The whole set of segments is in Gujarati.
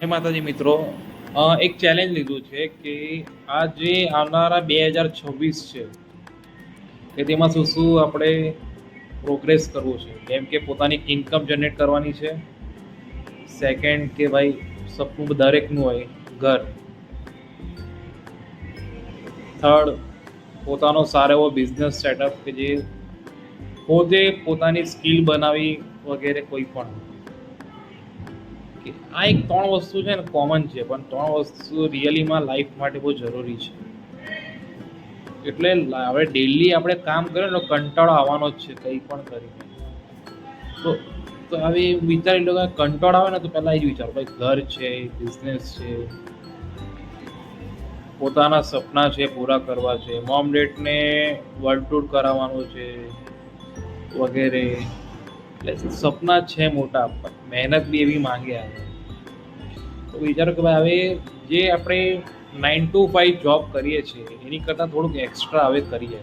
જય માતાજી મિત્રો, એક ચેલેન્જ લીધું છે કે આ જે આવનારા 2026 છે કે તેમાં શું શું આપણે પ્રોગ્રેસ કરવું છે. જેમ કે પોતાની ઇન્કમ જનરેટ કરવાની છે. સેકન્ડ કે ભાઈ સપનું દરેકનું હોય ઘર. થર્ડ, પોતાનો સારો એવો બિઝનેસ સેટઅપ કે જે પોતે પોતાની સ્કિલ બનાવી વગેરે કોઈ પણ. આ એક 3 વસ્તુ છે ને કોમન છે, પણ 3 વસ્તુ રિયલીમાં લાઈફ માટે બહુ જરૂરી છે. એટલે હવે ડેલી આપણે કામ કરીએ ને કંટાળો આવવાનો જ છે કંઈ પણ કરીને. તો હવે વિચારી લો કે કંટાળો આવે ને તો પહેલાં એ જ વિચારો ભાઈ ઘર છે, બિઝનેસ છે, પોતાના સપના છે પૂરા કરવા છે, મોમ ડેડને વર્લ્ડ ટૂર કરાવવાનું છે વગેરે. એટલે સપના છે મોટા, મહેનત બી એવી માંગે આવે. તો વિચારો કે ભાઈ હવે જે આપણે 9 to 5 જોબ કરીએ છીએ એની કરતાં થોડુંક એક્સ્ટ્રા હવે કરીએ.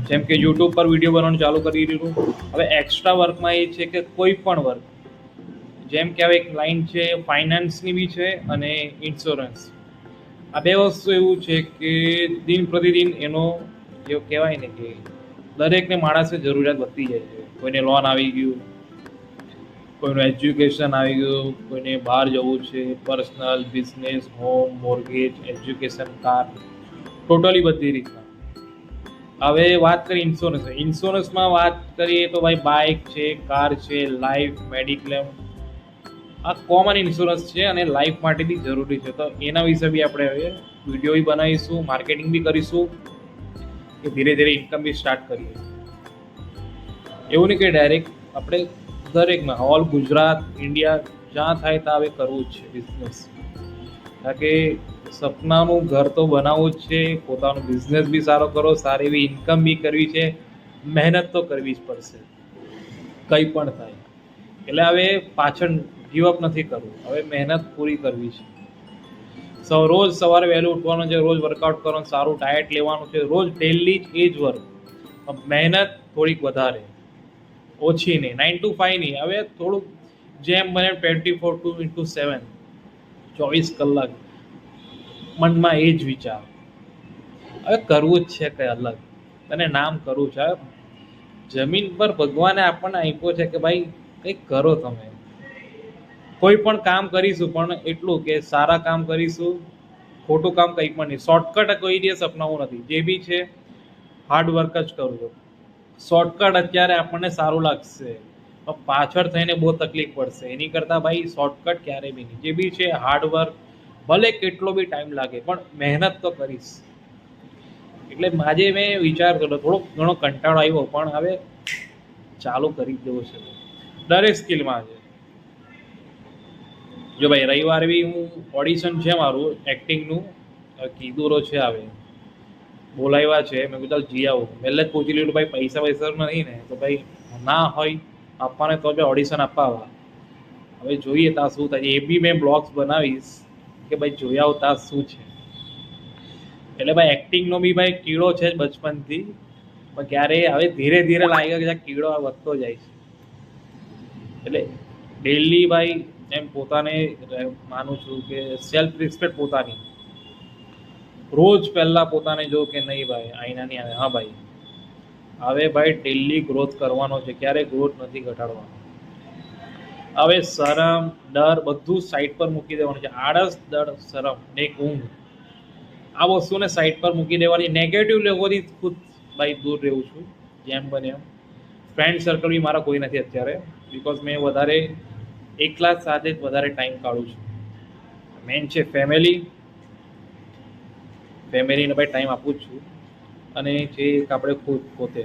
જેમ કે યુટ્યુબ પર વિડીયો બનાવવાનું ચાલુ કરી દીધું. હવે એક્સ્ટ્રા વર્કમાં એ છે કે કોઈ પણ વર્ક, જેમ કે હવે એક લાઈન છે ફાઇનાન્સની બી છે અને ઇન્સ્યોરન્સ. આ બે વસ્તુ એવું છે કે દિન પ્રતિદિન એનો એવું કહેવાય ને કે દરેકને માણસને જરૂરિયાત વધતી જાય છે. કોઈને લોન આવી ગયું, કોઈનું એજ્યુકેશન આવી ગયું, કોઈને બહાર જવું છે, personal, business, home, mortgage, education, car, totally બધી રીતના. હવે વાત કરીએ ઇન્સ્યોરન્સમાં વાત કરીએ તો ભાઈ બાઇક છે, કાર છે, લાઈફ, મેડિક્લેમ, આ કોમન ઇન્સ્યોરન્સ છે અને લાઈફ માટે બી જરૂરી છે. તો એના વિશે બી આપણે હવે વિડીયો બી બનાવીશું, માર્કેટિંગ બી કરીશું કે ધીરે ધીરે ઇન્કમ બી સ્ટાર્ટ કરીએ. એવું નહીં કે ડાયરેક્ટ આપણે દરેકમાં ઓલ ગુજરાત, ઇન્ડિયા જ્યાં થાય ત્યાં હવે કરવું જ છે બિઝનેસ. કારણ કે સપનાનું ઘર તો બનાવવું જ છે, પોતાનો બિઝનેસ બી સારો કરો, સારી એવી ઇન્કમ બી કરવી છે, મહેનત તો કરવી જ પડશે કંઈ પણ થાય. એટલે હવે પાછળ ગીવઅપ નથી કરવું, હવે મહેનત પૂરી કરવી છે. રોજ સવારે વહેલું ઉઠવાનું છે, રોજ વર્કઆઉટ કરવાનું, સારું ડાયટ લેવાનું છે, રોજ ડેલી જ એ જ વર્ક. મહેનત થોડીક વધારે, ઓછી નહીં, 9 to 5 નહીં. હવે થોડુંક જેમ બને 24/7, 24 કલાક મનમાં એ જ વિચાર. હવે કરવું જ છે કંઈ અલગ, તને નામ કરવું છે. જમીન પર ભગવાને આપણને આપ્યો છે કે ભાઈ કંઈક કરો. તમે કોઈ પણ કામ કરીશું પણ એટલું કે સારા કામ કરીશું, ખોટું કામ કંઈ પણ નહીં. શોર્ટકટ કોઈ દિવસ અપનાવવું નથી. જે બી છે હાર્ડવર્ક જ કરવું. શોર્ટકટ અત્યારે આપણને સારું લાગશે, પાછળ થઈને બહુ તકલીફ પડશે. એની કરતાં ભાઈ શોર્ટકટ ક્યારેય બી નહીં. જે બી છે હાર્ડવર્ક, ભલે કેટલો બી ટાઈમ લાગે પણ મહેનત તો કરીશ. એટલે આજે મેં વિચાર કર્યો, થોડોક ઘણો કંટાળો આવ્યો પણ હવે ચાલુ કરી દેવો છે દરેક સ્કિલમાં. છે જો ભાઈ રવિવારે બી હું ઓડિશન છે મારું એક્ટિંગનું, કીધું છે આવે બોલાવ્યા છે. મેં કીધું જી આવું, પહેલે જ પૂછી લીધું ભાઈ પૈસા વૈસા નહીં ને, તો ભાઈ ના હોય આપવાને તો ભાઈ ઓડિશન આપવા. હવે જોઈએ ત્યાં શું થાય. એ બી મેં બ્લોગ્સ બનાવીશ કે ભાઈ જોઈ આવો ત્યાં શું છે. એટલે ભાઈ એક્ટિંગનો બી ભાઈ કીડો છે જ બચપનથી, પણ ક્યારે હવે ધીરે ધીરે લાગે કે કીડો વધતો જાય છે. એટલે ડેલી ભાઈ એમ પોતાને માનું છું કે સેલ્ફ રિસ્પેક્ટ પોતાની, રોજ પહેલાં પોતાને જો કે નહીં ભાઈ આઈના નહીં આવે, હા ભાઈ હવે ભાઈ ડેલી ગ્રોથ કરવાનો છે, ક્યારેય ગ્રોથ નથી ઘટાડવાનો. હવે શરમ, ડર બધું સાઈડ પર મૂકી દેવાનું છે. આળસ, ડર, શરમ ને એક ઊંઘ, આ વસ્તુને સાઈડ પર મૂકી દેવાની. નેગેટિવ લોકોથી ખુદ ભાઈ દૂર રહેવું છું જેમ બને એમ. ફ્રેન્ડ સર્કલ બી મારા કોઈ નથી અત્યારે, બિકોઝ મેં વધારે એકલા સાથે જ વધારે ટાઈમ કાઢું છું. મેન છે ફેમિલીને ભાઈ ટાઈમ આપું જ છું. અને જે આપણે ખુદ પોતે,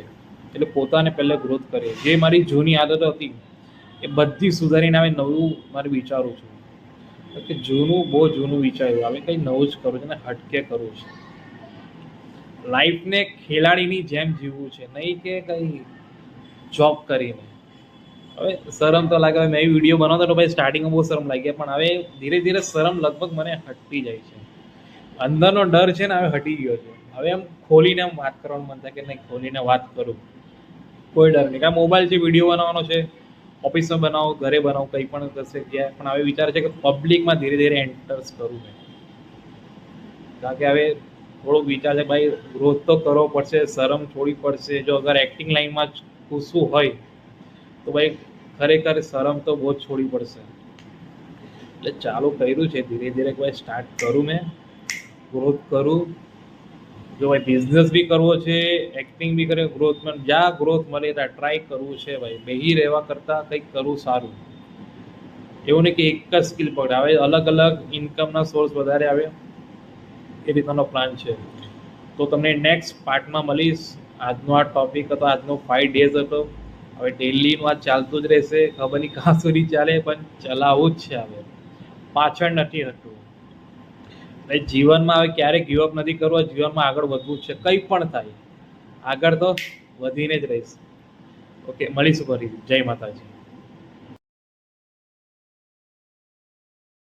એટલે પોતાને પહેલે ગ્રોથ કરીએ. જે મારી જૂની આદતો હતી એ બધી સુધારીને હવે નવું મારે વિચારું છું કે જૂનું બહુ જૂનું વિચાર્યું, હવે કંઈ નવું જ કરવું છે ને હટકે કરવું છે. લાઈફને ખેલાડીની જેમ જીવવું છે, નહીં કે કંઈ જોબ કરીને. હવે શરમ તો લાગે, મેં વિડીયો બનાવતો તો ભાઈ સ્ટાર્ટિંગમાં બહુ શરમ લાગી, પણ હવે ધીરે ધીરે શરમ લગભગ મને હટતી જાય છે. અંદરનો ડર છે ને હવે હટી ગયો છે. હવે એમ ખોલીને એમ વાત કરવાનું મન થાય કે નહીં, ખોલીને વાત કરું, કોઈ ડર નહીં. કારણ મોબાઈલ છે, વિડીયો બનાવવાનો છે, ઓફિસમાં બનાવો, ઘરે બનાવો, કંઈ પણ કશે ગયા, પણ હવે વિચાર છે કે પબ્લિકમાં ધીરે ધીરે એન્ટર્સ કરું મેં. કારણ કે હવે થોડોક વિચાર છે ભાઈ, ગ્રોથ તો કરવો પડશે, શરમ છોડવી પડશે. જો અગર એક્ટિંગ લાઈનમાં જ ઘૂસવું હોય તો ભાઈ ખરેખર શરમ તો બહુ જ છોડવી પડશે. એટલે ચાલુ કર્યું છે ધીરે ધીરે, ભાઈ સ્ટાર્ટ કરું મેં, ગ્રોથ કરું. જો ભાઈ બિઝનેસ બી કરવો છે, એક્ટિંગ બી કરે, ગ્રોથમાં જ્યાં ગ્રોથ મળે ત્યાં ટ્રાય કરવું છે ભાઈ. બેહી રહેવા કરતાં કંઈક કરવું સારું. એવું નહીં કે એક જ સ્કિલ પકડે, હવે અલગ અલગ ઇન્કમના સોર્સ વધારે આવે એ રીતનો પ્લાન છે. તો તમને નેક્સ્ટ પાર્ટમાં મળીશ. આજનો આ ટોપિક હતો, આજનો 5 ડેઝ હતો. હવે ડેલીનું આ ચાલતું જ રહેશે, ખબર નહીં કાં સુધી ચાલે, પણ ચલાવવું જ છે. હવે પાછળ નથી હતું. એટલે જીવનમાં હવે ક્યારેય ગીવઅપ નથી કરવો, જીવનમાં આગળ વધવું છે. કંઈ પણ થાય આગળ તો વધીને જ રહીશ. ઓકે, મળીશું ફરી. જય માતાજી.